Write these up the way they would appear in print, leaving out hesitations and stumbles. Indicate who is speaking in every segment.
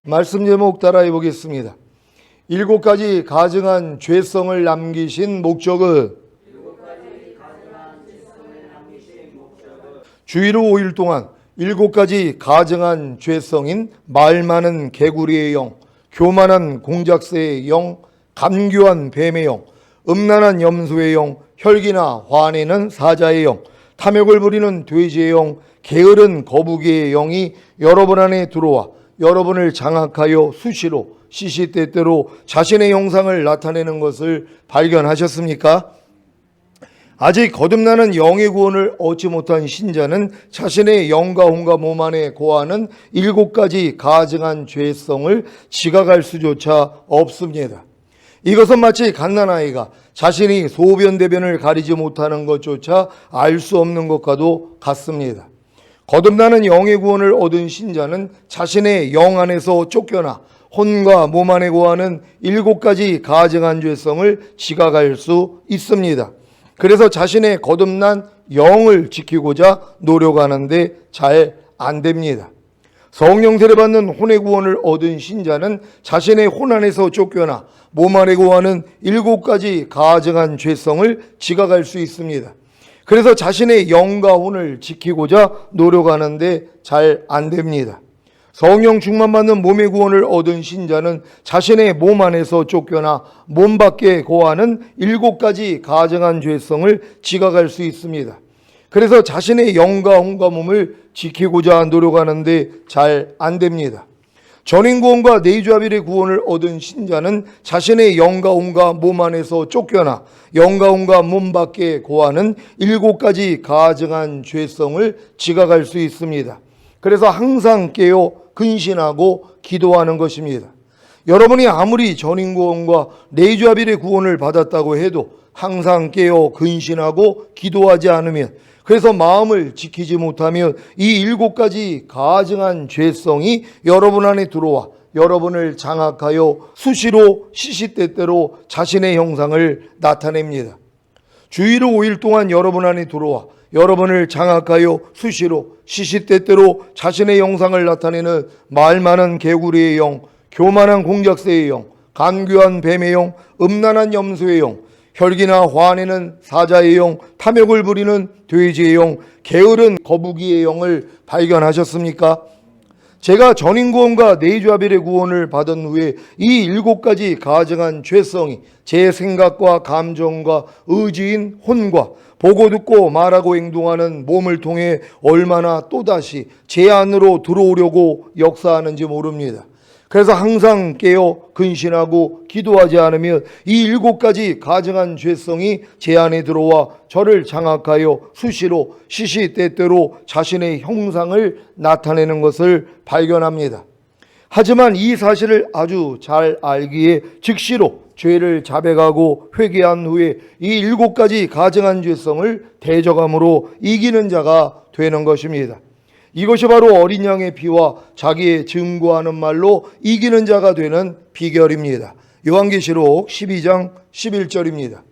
Speaker 1: 말씀 제목 따라해 보겠습니다. 7가지 가증한 죄성을 남기신 목적은 주의로 5일 동안 7가지 가증한 죄성인 말 많은 개구리의 영, 교만한 공작새의 영, 간교한 뱀의 영, 음란한 염소의 영, 혈기나 화내는 사자의 영, 탐욕을 부리는 돼지의 영, 게으른 거북이의 영이 여러분 안에 들어와 여러분을 장악하여 수시로 시시때때로 자신의 형상을 나타내는 것을 발견하셨습니까? 아직 거듭나는 영의 구원을 얻지 못한 신자는 자신의 영과 혼과 몸 안에 고하는 7가지 가증한 죄성을 지각할 수조차 없습니다. 이것은 마치 갓난아이가 자신이 소변 대변을 가리지 못하는 것조차 알 수 없는 것과도 같습니다. 거듭나는 영의 구원을 얻은 신자는 자신의 영 안에서 쫓겨나 혼과 몸 안에 고하는 7가지 가증한 죄성을 지각할 수 있습니다. 그래서 자신의 거듭난 영을 지키고자 노력하는데 잘 안 됩니다. 성령 세례받는 혼의 구원을 얻은 신자는 자신의 혼 안에서 쫓겨나 몸 안에 고하는 7가지 가증한 죄성을 지각할 수 있습니다. 그래서 자신의 영과 혼을 지키고자 노력하는데 잘 안 됩니다. 성령 충만받는 몸의 구원을 얻은 신자는 자신의 몸 안에서 쫓겨나 몸 밖에 고하는 7가지 가증한 죄성을 지각할 수 있습니다. 그래서 자신의 영과 혼과 몸을 지키고자 노력하는데 잘 안 됩니다. 전인구원과 내주합일의 구원을 얻은 신자는 자신의 영과 혼과 몸 안에서 쫓겨나 영과 혼과 몸 밖에 고하는 7가지 가증한 죄성을 지각할 수 있습니다. 그래서 항상 깨어 근신하고 기도하는 것입니다. 여러분이 아무리 전인구원과 내주합일의 구원을 받았다고 해도 항상 깨어 근신하고 기도하지 않으면, 그래서 마음을 지키지 못하면 이 7가지 가증한 죄성이 여러분 안에 들어와 여러분을 장악하여 수시로 시시때때로 자신의 형상을 나타냅니다. 주의로 5일 동안 여러분 안에 들어와 여러분을 장악하여 수시로 시시때때로 자신의 형상을 나타내는 말 많은 개구리의 영, 교만한 공작새의 영, 간교한 뱀의 영, 음란한 염소의 영, 혈기나 화내는 사자의 영, 탐욕을 부리는 돼지의 영, 게으른 거북이의 영을 발견하셨습니까? 제가 전인구원과 내주합일의 구원을 받은 후에 이 7가지 가증한 죄성이 제 생각과 감정과 의지인 혼과 보고 듣고 말하고 행동하는 몸을 통해 얼마나 또다시 제 안으로 들어오려고 역사하는지 모릅니다. 그래서 항상 깨어 근신하고 기도하지 않으면 이 7가지 가증한 죄성이 제 안에 들어와 저를 장악하여 수시로 시시때때로 자신의 형상을 나타내는 것을 발견합니다. 하지만 이 사실을 아주 잘 알기에 즉시로 죄를 자백하고 회개한 후에 이 7가지 가증한 죄성을 대적함으로 이기는 자가 되는 것입니다. 이것이 바로 어린 양의 피와 자기의 증거하는 말로 이기는 자가 되는 비결입니다. 요한계시록 12장 11절입니다.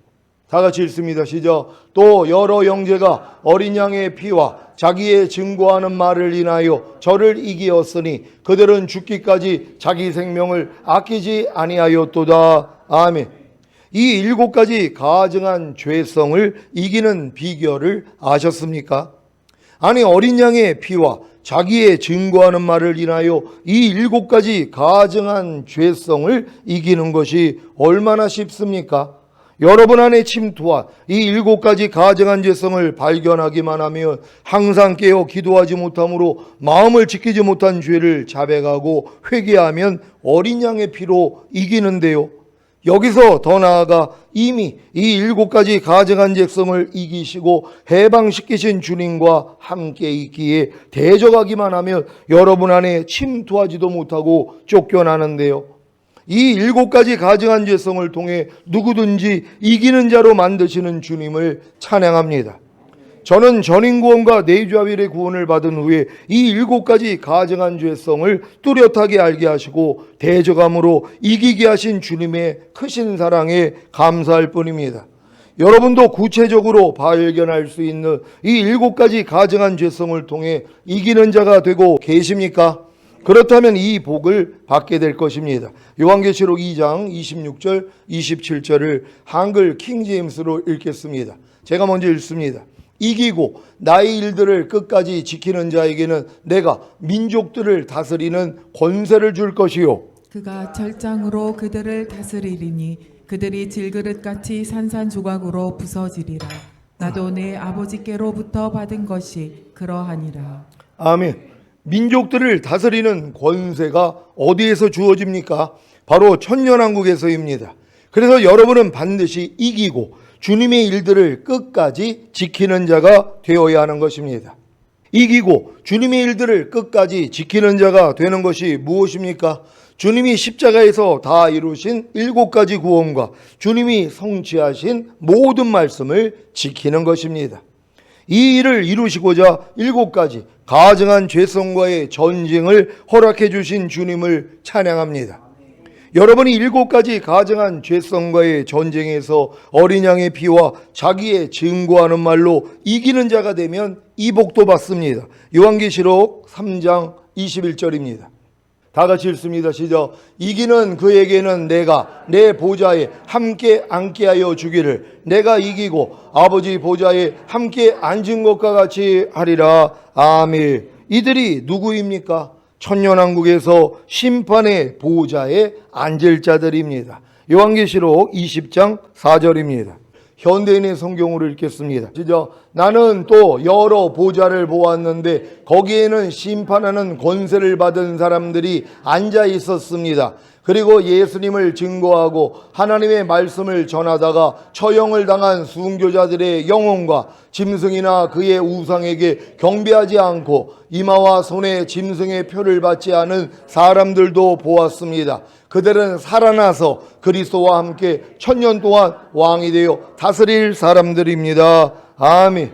Speaker 1: 다 같이 읽습니다. 시작. 또 여러 형제가 어린 양의 피와 자기의 증거하는 말을 인하여 저를 이기었으니 그들은 죽기까지 자기 생명을 아끼지 아니하였도다. 아멘. 이 7가지 가증한 죄성을 이기는 비결을 아셨습니까? 아니, 어린 양의 피와 자기의 증거하는 말을 인하여 이 7가지 가증한 죄성을 이기는 것이 얼마나 쉽습니까? 여러분 안에 침투한 이 7가지 가증한 죄성을 발견하기만 하면 항상 깨어 기도하지 못함으로 마음을 지키지 못한 죄를 자백하고 회개하면 어린 양의 피로 이기는데요. 여기서 더 나아가 이미 이 7가지 가증한 죄성을 이기시고 해방시키신 주님과 함께 있기에 대적하기만 하면 여러분 안에 침투하지도 못하고 쫓겨나는데요. 이 7가지 가증한 죄성을 통해 누구든지 이기는 자로 만드시는 주님을 찬양합니다. 저는 전인구원과 내주합일의 구원을 받은 후에 이 7가지 가증한 죄성을 뚜렷하게 알게 하시고 대적함으로 이기게 하신 주님의 크신 사랑에 감사할 뿐입니다. 여러분도 구체적으로 발견할 수 있는 이 7가지 가증한 죄성을 통해 이기는 자가 되고 계십니까? 그렇다면 이 복을 받게 될 것입니다. 요한계시록 2장 26절 27절을 한글 킹제임스로 읽겠습니다. 제가 먼저 읽습니다. 이기고 나의 일들을 끝까지 지키는 자에게는 내가 민족들을 다스리는 권세를 줄 것이요,
Speaker 2: 그가 절장으로 그들을 다스리리니 그들이 질그릇같이 산산조각으로 부서지리라. 나도 내 아버지께로부터 받은 것이 그러하니라.
Speaker 1: 아멘. 민족들을 다스리는 권세가 어디에서 주어집니까? 바로 천년왕국에서입니다. 그래서 여러분은 반드시 이기고 주님의 일들을 끝까지 지키는 자가 되어야 하는 것입니다. 이기고 주님의 일들을 끝까지 지키는 자가 되는 것이 무엇입니까? 주님이 십자가에서 다 이루신 7가지 구원과 주님이 성취하신 모든 말씀을 지키는 것입니다. 이 일을 이루시고자 7가지 가증한 죄성과의 전쟁을 허락해 주신 주님을 찬양합니다. 여러분이 7가지 가증한 죄성과의 전쟁에서 어린 양의 피와 자기의 증거하는 말로 이기는 자가 되면 이 복도 받습니다. 요한계시록 3장 21절입니다. 다 같이 읽습니다. 시작. 이기는 그에게는 내가 내 보좌에 함께 앉게 하여 주기를 내가 이기고 아버지 보좌에 함께 앉은 것과 같이 하리라. 아멘. 이들이 누구입니까? 천년왕국에서 심판의 보좌에 앉을 자들입니다. 요한계시록 20장 4절입니다. 현대인의 성경으로 읽겠습니다. 시작. 나는 또 여러 보좌를 보았는데 거기에는 심판하는 권세를 받은 사람들이 앉아 있었습니다. 그리고 예수님을 증거하고 하나님의 말씀을 전하다가 처형을 당한 순교자들의 영혼과 짐승이나 그의 우상에게 경배하지 않고 이마와 손에 짐승의 표를 받지 않은 사람들도 보았습니다. 그들은 살아나서 그리스도와 함께 천년 동안 왕이 되어 다스릴 사람들입니다. 아멘.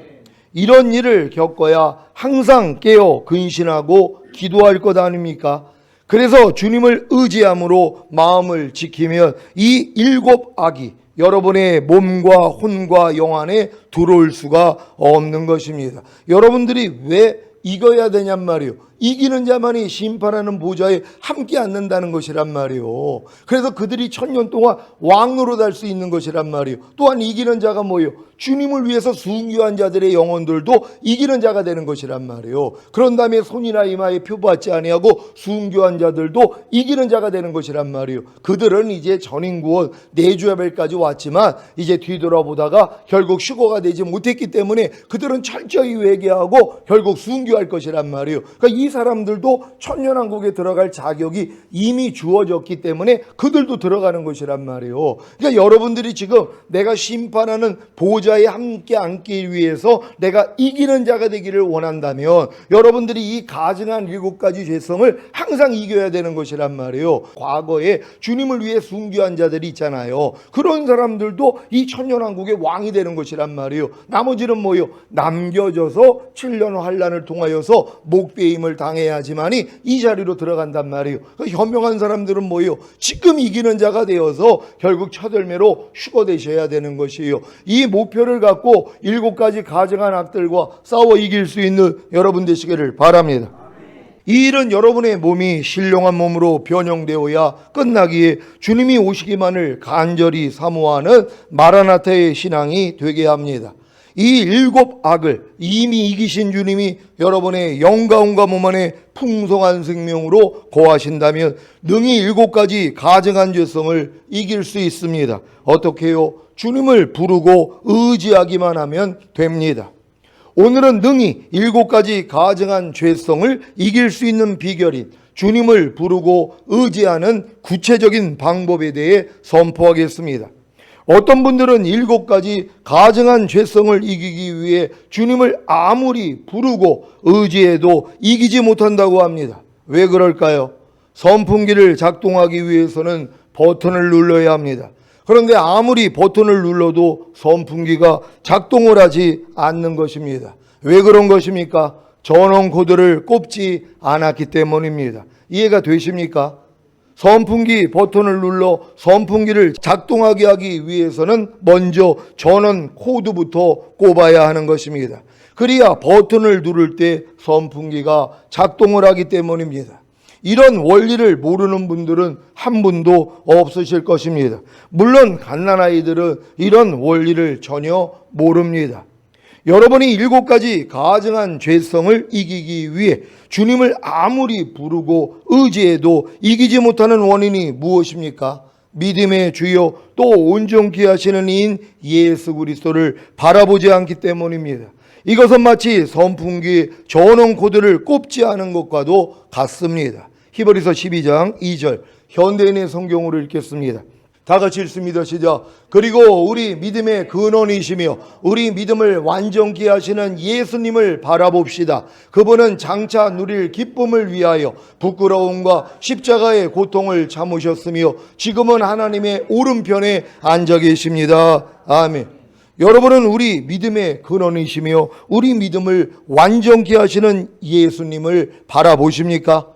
Speaker 1: 이런 일을 겪어야 항상 깨어 근신하고 기도할 것 아닙니까? 그래서 주님을 의지함으로 마음을 지키면 이 7악이 여러분의 몸과 혼과 영 안에 들어올 수가 없는 것입니다. 여러분들이 왜 이겨야 되냔 말이요. 이기는 자만이 심판하는 보좌에 함께 앉는다는 것이란 말이요. 그래서 그들이 천년 동안 왕으로 달 수 있는 것이란 말이요. 또한 이기는 자가 뭐요? 주님을 위해서 순교한 자들의 영혼들도 이기는 자가 되는 것이란 말이요. 그런 다음에 손이나 이마에 표받지 아니하고 순교한 자들도 이기는 자가 되는 것이란 말이요. 그들은 이제 전인구원 내주야벨까지 왔지만 이제 뒤돌아보다가 결국 휴거가 되지 못했기 때문에 그들은 철저히 회개하고 결국 순교할 것이란 말이요. 그러니까 이 사람들도 천년왕국에 들어갈 자격이 이미 주어졌기 때문에 그들도 들어가는 것이란 말이에요. 그러니까 여러분들이 지금 내가 심판하는 보좌에 함께 앉기 위해서 내가 이기는 자가 되기를 원한다면 여러분들이 이 가증한 7가지 죄성을 항상 이겨야 되는 것이란 말이에요. 과거에 주님을 위해 순교한 자들이 있잖아요. 그런 사람들도 이 천년왕국의 왕이 되는 것이란 말이에요. 나머지는 뭐요? 남겨져서 7년 환란을 통하여서 목배임을 당해야지만이 이 자리로 들어간단 말이에요. 현명한 사람들은 뭐예요? 지금 이기는 자가 되어서 결국 첫 열매로 휴거되셔야 되는 것이에요. 이 목표를 갖고 7가지 가증한 악들과 싸워 이길 수 있는 여러분 되시기를 바랍니다. 이 일은 여러분의 몸이 신령한 몸으로 변형되어야 끝나기에 주님이 오시기만을 간절히 사모하는 마라나타의 신앙이 되게 합니다. 이 7악을 이미 이기신 주님이 여러분의 영가운과 몸 안에 풍성한 생명으로 거하신다면 능히 7가지 가증한 죄성을 이길 수 있습니다. 어떻게 해요? 주님을 부르고 의지하기만 하면 됩니다. 오늘은 능히 7가지 가증한 죄성을 이길 수 있는 비결인 주님을 부르고 의지하는 구체적인 방법에 대해 선포하겠습니다. 어떤 분들은 7가지 가증한 죄성을 이기기 위해 주님을 아무리 부르고 의지해도 이기지 못한다고 합니다. 왜 그럴까요? 선풍기를 작동하기 위해서는 버튼을 눌러야 합니다. 그런데 아무리 버튼을 눌러도 선풍기가 작동을 하지 않는 것입니다. 왜 그런 것입니까? 전원 코드를 꼽지 않았기 때문입니다. 이해가 되십니까? 선풍기 버튼을 눌러 선풍기를 작동하게 하기 위해서는 먼저 전원 코드부터 꼽아야 하는 것입니다. 그래야 버튼을 누를 때 선풍기가 작동을 하기 때문입니다. 이런 원리를 모르는 분들은 한 분도 없으실 것입니다. 물론 갓난아이들은 이런 원리를 전혀 모릅니다. 여러분이 7가지 가증한 죄성을 이기기 위해 주님을 아무리 부르고 의지해도 이기지 못하는 원인이 무엇입니까? 믿음의 주요 또 온전케 하시는 이인 예수 그리스도를 바라보지 않기 때문입니다. 이것은 마치 선풍기에 저어놓은 코드를 꼽지 않은 것과도 같습니다. 히브리서 12장 2절 현대인의 성경으로 읽겠습니다. 다 같이 읽습니다. 시작. 그리고 우리 믿음의 근원이시며 우리 믿음을 완전케 하시는 예수님을 바라봅시다. 그분은 장차 누릴 기쁨을 위하여 부끄러움과 십자가의 고통을 참으셨으며 지금은 하나님의 오른편에 앉아 계십니다. 아멘. 여러분은 우리 믿음의 근원이시며 우리 믿음을 완전케 하시는 예수님을 바라보십니까?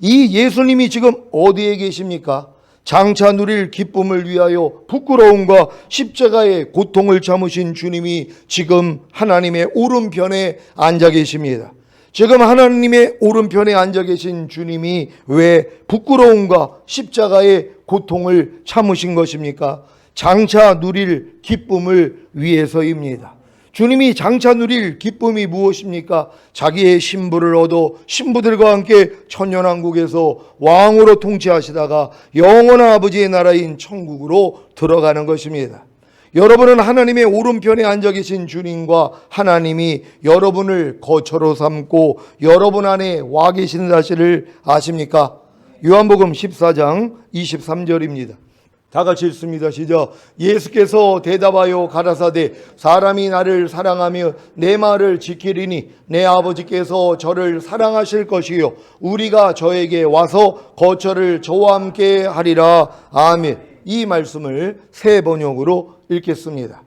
Speaker 1: 이 예수님이 지금 어디에 계십니까? 장차 누릴 기쁨을 위하여 부끄러움과 십자가의 고통을 참으신 주님이 지금 하나님의 오른편에 앉아 계십니다. 지금 하나님의 오른편에 앉아 계신 주님이 왜 부끄러움과 십자가의 고통을 참으신 것입니까? 장차 누릴 기쁨을 위해서입니다. 주님이 장차 누릴 기쁨이 무엇입니까? 자기의 신부를 얻어 신부들과 함께 천년왕국에서 왕으로 통치하시다가 영원한 아버지의 나라인 천국으로 들어가는 것입니다. 여러분은 하나님의 오른편에 앉아 계신 주님과 하나님이 여러분을 거처로 삼고 여러분 안에 와 계신 사실을 아십니까? 요한복음 14장 23절입니다. 다 같이 읽습니다. 시작. 예수께서 대답하여 가라사대 사람이 나를 사랑하며 내 말을 지키리니 내 아버지께서 저를 사랑하실 것이요 우리가 저에게 와서 거처를 저와 함께 하리라. 아멘. 이 말씀을 새 번역으로 읽겠습니다.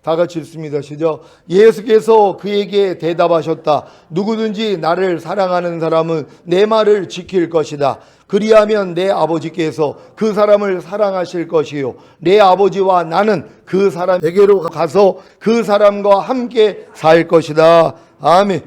Speaker 1: 다 같이 읽습니다. 시작. 예수께서 그에게 대답하셨다. 누구든지 나를 사랑하는 사람은 내 말을 지킬 것이다. 그리하면 내 아버지께서 그 사람을 사랑하실 것이요 내 아버지와 나는 그 사람에게로 가서 그 사람과 함께 살 것이다. 아멘.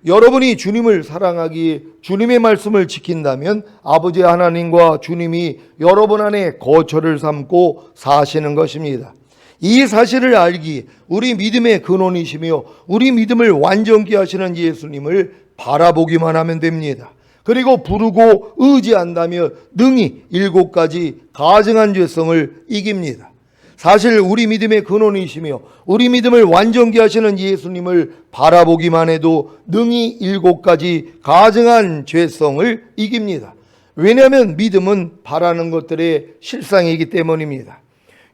Speaker 1: 여러분이 주님을 사랑하기에 주님의 말씀을 지킨다면 아버지 하나님과 주님이 여러분 안에 거처를 삼고 사시는 것입니다. 이 사실을 알기 우리 믿음의 근원이시며 우리 믿음을 완전케 하시는 예수님을 바라보기만 하면 됩니다. 그리고 부르고 의지한다면 능히 7가지 가증한 죄성을 이깁니다. 사실 우리 믿음의 근원이시며 우리 믿음을 완전케 하시는 예수님을 바라보기만 해도 능히 7가지 가증한 죄성을 이깁니다. 왜냐하면 믿음은 바라는 것들의 실상이기 때문입니다.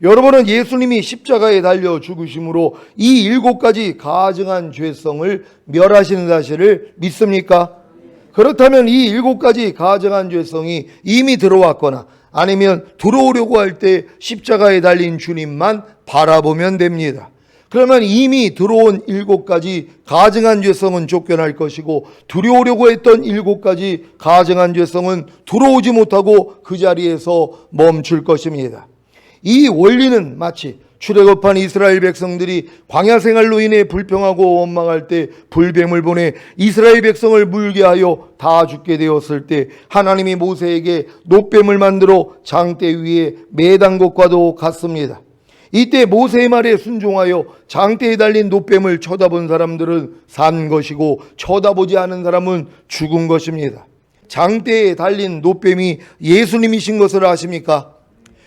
Speaker 1: 여러분은 예수님이 십자가에 달려 죽으심으로 이 7가지 가증한 죄성을 멸하시는 사실을 믿습니까? 그렇다면 이 7가지 가증한 죄성이 이미 들어왔거나 아니면 들어오려고 할 때 십자가에 달린 주님만 바라보면 됩니다. 그러면 이미 들어온 7가지 가증한 죄성은 쫓겨날 것이고 들어오려고 했던 7가지 가증한 죄성은 들어오지 못하고 그 자리에서 멈출 것입니다. 이 원리는 마치 출애굽한 이스라엘 백성들이 광야 생활로 인해 불평하고 원망할 때 불뱀을 보내 이스라엘 백성을 물게 하여 다 죽게 되었을 때 하나님이 모세에게 놋뱀을 만들어 장대 위에 매단 것과도 같습니다. 이때 모세의 말에 순종하여 장대에 달린 놋뱀을 쳐다본 사람들은 산 것이고 쳐다보지 않은 사람은 죽은 것입니다. 장대에 달린 놋뱀이 예수님이신 것을 아십니까?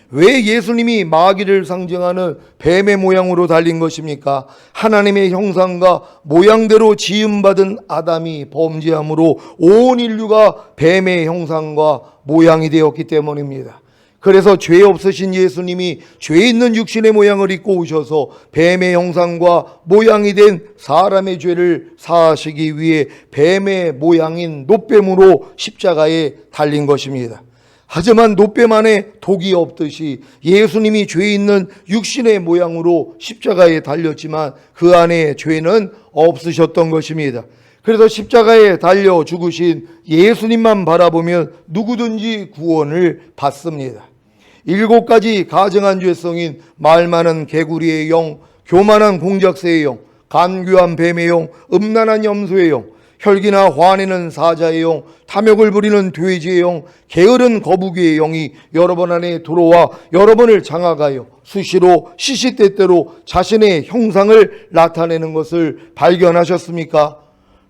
Speaker 1: 왜 예수님이 마귀를 상징하는 뱀의 모양으로 달린 것입니까? 하나님의 형상과 모양대로 지음받은 아담이 범죄함으로 온 인류가 뱀의 형상과 모양이 되었기 때문입니다. 그래서 죄 없으신 예수님이 죄 있는 육신의 모양을 입고 오셔서 뱀의 형상과 모양이 된 사람의 죄를 사하시기 위해 뱀의 모양인 놋뱀으로 십자가에 달린 것입니다. 하지만 놋뱀 안에 독이 없듯이 예수님이 죄 있는 육신의 모양으로 십자가에 달렸지만 그 안에 죄는 없으셨던 것입니다. 그래서 십자가에 달려 죽으신 예수님만 바라보면 누구든지 구원을 받습니다. 7가지 가증한 죄성인 말 많은 개구리의 영, 교만한 공작새의 영, 간교한 뱀의 영, 음란한 염소의 영, 혈기나 화내는 사자의 영, 탐욕을 부리는 돼지의 영, 게으른 거북이의 영이 여러분 안에 들어와 여러분을 장악하여 수시로 시시때때로 자신의 형상을 나타내는 것을 발견하셨습니까?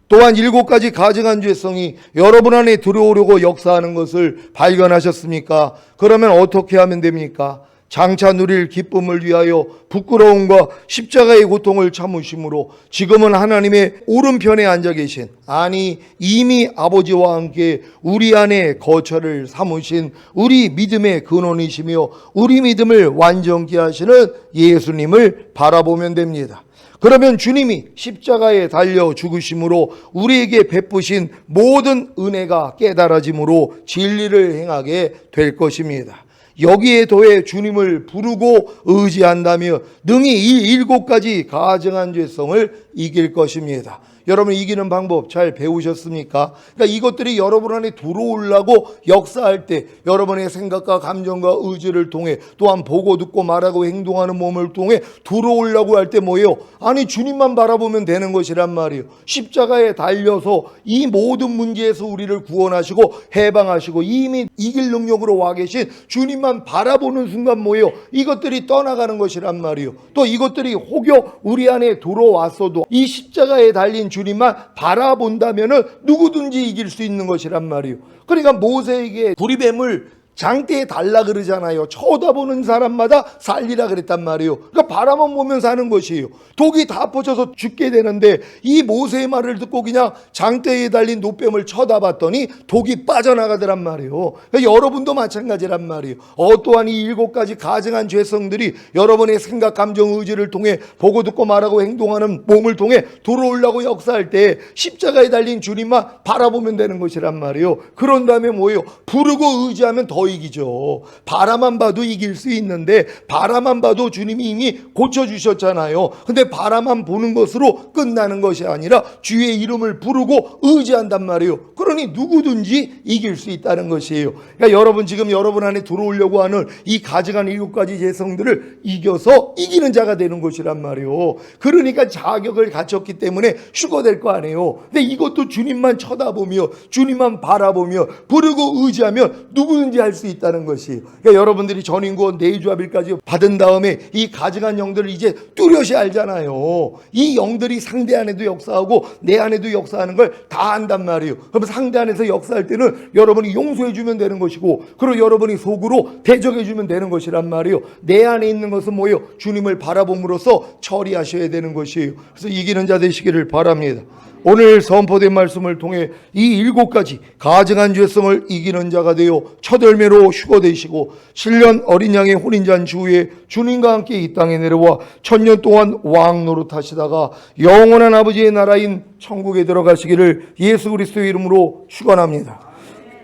Speaker 1: 또한 7가지 가증한 죄성이 여러분 안에 들어오려고 역사하는 것을 발견하셨습니까? 그러면 어떻게 하면 됩니까? 장차 누릴 기쁨을 위하여 부끄러움과 십자가의 고통을 참으심으로 지금은 하나님의 오른편에 앉아 계신, 아니 이미 아버지와 함께 우리 안에 거처를 삼으신 우리 믿음의 근원이시며 우리 믿음을 완전케 하시는 예수님을 바라보면 됩니다. 그러면 주님이 십자가에 달려 죽으심으로 우리에게 베푸신 모든 은혜가 깨달아짐으로 진리를 행하게 될 것입니다. 여기에 더해 주님을 부르고 의지한다며 능히 이 7가지 가증한 죄성을 이길 것입니다. 여러분, 이기는 방법 잘 배우셨습니까? 그러니까 이것들이 여러분 안에 들어오려고 역사할 때 여러분의 생각과 감정과 의지를 통해, 또한 보고 듣고 말하고 행동하는 몸을 통해 들어오려고 할 때 뭐예요? 아니, 주님만 바라보면 되는 것이란 말이에요. 십자가에 달려서 이 모든 문제에서 우리를 구원하시고 해방하시고 이미 이길 능력으로 와 계신 주님만 바라보는 순간 뭐예요? 이것들이 떠나가는 것이란 말이에요. 또 이것들이 혹여 우리 안에 들어왔어도 이 십자가에 달린 주님만 바라본다면은 누구든지 이길 수 있는 것이란 말이에요. 그러니까 모세에게 구리뱀을 장대에 달라 그러잖아요. 쳐다보는 사람마다 살리라 그랬단 말이에요. 그러니까 바라만 보면 사는 것이에요. 독이 다 퍼져서 죽게 되는데 이 모세의 말을 듣고 그냥 장대에 달린 노뱀을 쳐다봤더니 독이 빠져나가더란 말이에요. 그러니까 여러분도 마찬가지란 말이에요. 어떠한 이 7가지 가증한 죄성들이 여러분의 생각, 감정, 의지를 통해 보고 듣고 말하고 행동하는 몸을 통해 들어오려고 역사할 때 십자가에 달린 주님만 바라보면 되는 것이란 말이에요. 그런 다음에 뭐예요? 부르고 의지하면 더 이기죠. 바라만 봐도 이길 수 있는데, 바라만 봐도 주님이 이미 고쳐주셨잖아요. 근데 바라만 보는 것으로 끝나는 것이 아니라 주의 이름을 부르고 의지한단 말이에요. 그러니 누구든지 이길 수 있다는 것이에요. 그러니까 여러분, 지금 여러분 안에 들어오려고 하는 이 가증한 7가지 죄성들을 이겨서 이기는 자가 되는 것이란 말이에요. 그러니까 자격을 갖췄기 때문에 휴거될 거 아니에요. 근데 이것도 주님만 쳐다보며 주님만 바라보며 부르고 의지하면 누구든지 할 수 있다는 것이에요. 그러니까 여러분들이 전인구원 내주합일까지 받은 다음에 이 가증한 영들을 이제 뚜렷이 알잖아요. 이 영들이 상대 안에도 역사하고 내 안에도 역사하는 걸 다 안단 말이에요. 그럼 상대 안에서 역사할 때는 여러분이 용서해 주면 되는 것이고, 그리고 여러분이 속으로 대적해 주면 되는 것이란 말이에요. 내 안에 있는 것은 뭐예요? 주님을 바라봄으로써 처리하셔야 되는 것이에요. 그래서 이기는 자 되시기를 바랍니다. 오늘 선포된 말씀을 통해 이 7가지 가증한 죄성을 이기는 자가 되어 첫 열매로 휴거되시고 7년 어린 양의 혼인잔치 후에 주님과 함께 이 땅에 내려와 1000년 동안 왕 노릇하시다가 영원한 아버지의 나라인 천국에 들어가시기를 예수 그리스도의 이름으로 축원합니다.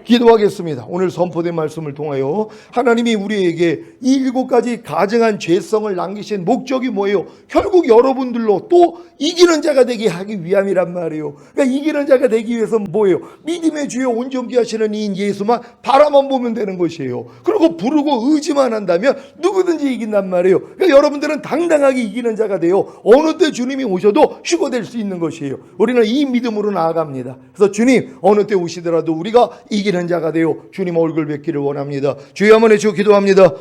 Speaker 1: 기도하겠습니다. 오늘 선포된 말씀을 통하여 하나님이 우리에게 이 7가지 가증한 죄성을 남기신 목적이 뭐예요? 결국 여러분들로 또 이기는 자가 되게 하기 위함이란 말이에요. 그러니까 이기는 자가 되기 위해서 뭐예요? 믿음의 주여 온전케 하시는 이인 예수만 바라만 보면 되는 것이에요. 그리고 부르고 의지만 한다면 누구든지 이긴단 말이에요. 그러니까 여러분들은 당당하게 이기는 자가 되어 어느 때 주님이 오셔도 휴거될 수 있는 것이에요. 우리는 이 믿음으로 나아갑니다. 그래서 주님 어느 때 오시더라도 우리가 이기는 자가 되어 주님 얼굴 뵙기를 원합니다. 주여 한번 해주시고 기도합니다.